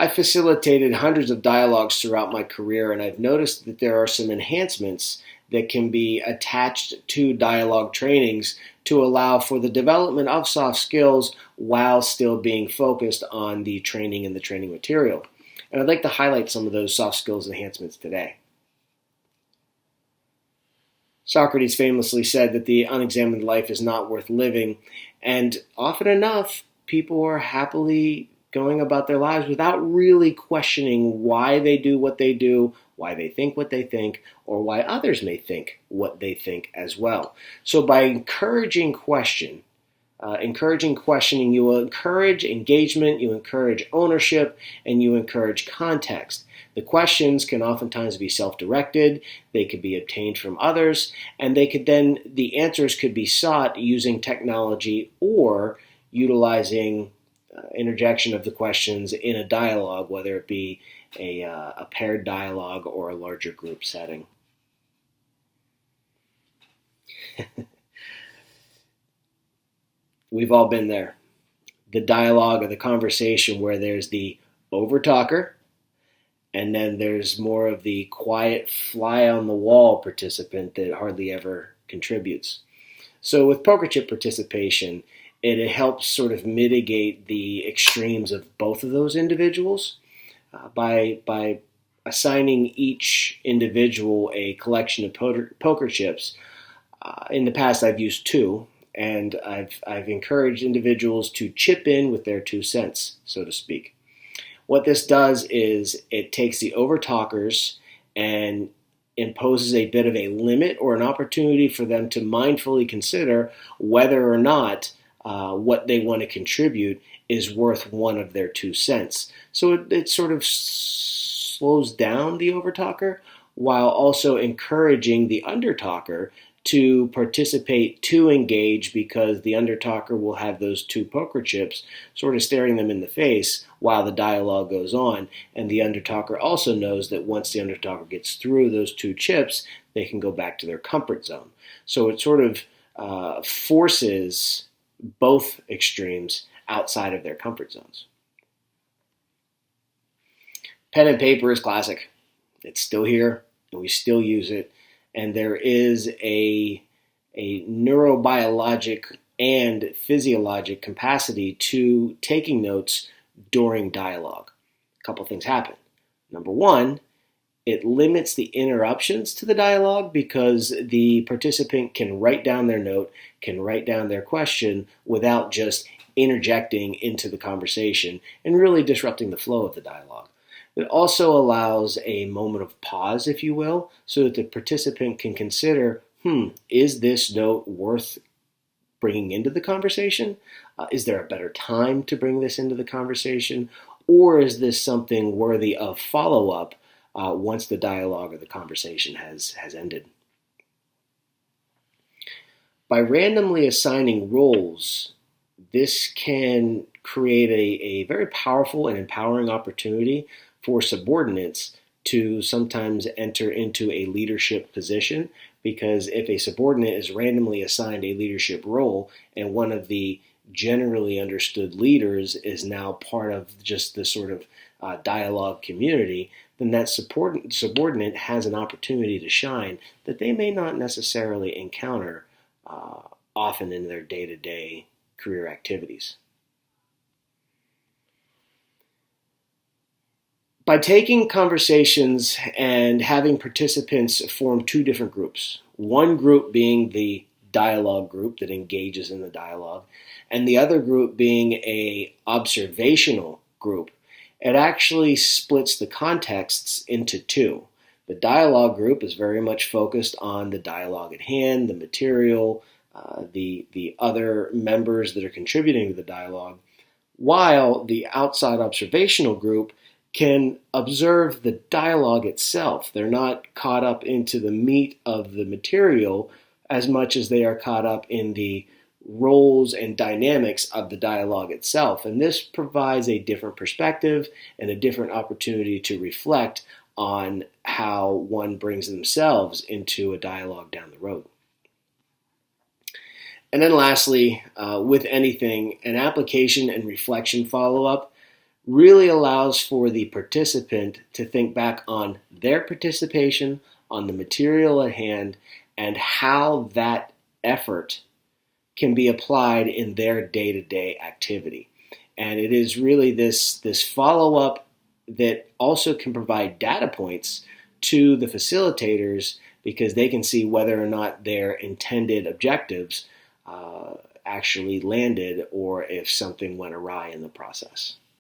I facilitated hundreds of dialogues throughout my career, and I've noticed that there are some enhancements that can be attached to dialogue trainings to allow for the development of soft skills while still being focused on the training and the training material. And I'd like to highlight some of those soft skills enhancements today. Socrates famously said that the unexamined life is not worth living, and often enough, people are happily going about their lives without really questioning why they do what they do, why they think what they think, or why others may think what they think as well. So by encouraging questioning, you will encourage engagement, you encourage ownership, and you encourage context. The questions can oftentimes be self-directed, they could be obtained from others, and the answers could be sought using technology or utilizing interjection of the questions in a dialogue, whether it be a paired dialogue or a larger group setting. We've all been there. The dialogue or the conversation where there's the over-talker, and then there's more of the quiet fly-on-the-wall participant that hardly ever contributes. So with poker chip participation, it helps sort of mitigate the extremes of both of those individuals by assigning each individual a collection of poker chips. In the past, I've used two, and I've encouraged individuals to chip in with their 2 cents, so to speak. What this does is it takes the overtalkers and imposes a bit of a limit or an opportunity for them to mindfully consider whether or not what they want to contribute is worth one of their 2 cents. So it sort of slows down the overtalker while also encouraging the undertalker to participate, to engage, because the undertalker will have those 2 poker chips sort of staring them in the face while the dialogue goes on. And the undertalker also knows that once the undertalker gets through those 2 chips, they can go back to their comfort zone. So it sort of forces both extremes outside of their comfort zones. Pen and paper is classic. It's still here, and we still use it. And there is a neurobiologic and physiologic capacity to taking notes during dialogue. A couple things happen. Number one, it limits the interruptions to the dialogue because the participant can write down their note, can write down their question without just interjecting into the conversation and really disrupting the flow of the dialogue. It also allows a moment of pause, if you will, so that the participant can consider, is this note worth bringing into the conversation? Is there a better time to bring this into the conversation? Or is this something worthy of follow-up once the dialogue or the conversation has ended? By randomly assigning roles, this can create a very powerful and empowering opportunity for subordinates to sometimes enter into a leadership position, because if a subordinate is randomly assigned a leadership role and one of the generally understood leaders is now part of just the sort of dialogue community, then that subordinate has an opportunity to shine that they may not necessarily encounter often in their day-to-day career activities. By taking conversations and having participants form 2 different groups, one group being the dialogue group that engages in the dialogue, and the other group being a observational group, it actually splits the contexts into 2. The dialogue group is very much focused on the dialogue at hand, the material, the other members that are contributing to the dialogue, while the outside observational group can observe the dialogue itself. They're not caught up into the meat of the material as much as they are caught up in the roles and dynamics of the dialogue itself. And this provides a different perspective and a different opportunity to reflect on how one brings themselves into a dialogue down the road. And then lastly, with anything, an application and reflection follow-up really allows for the participant to think back on their participation, on the material at hand, and how that effort can be applied in their day-to-day activity. And it is really this follow-up that also can provide data points to the facilitators because they can see whether or not their intended objectives actually landed or if something went awry in the process.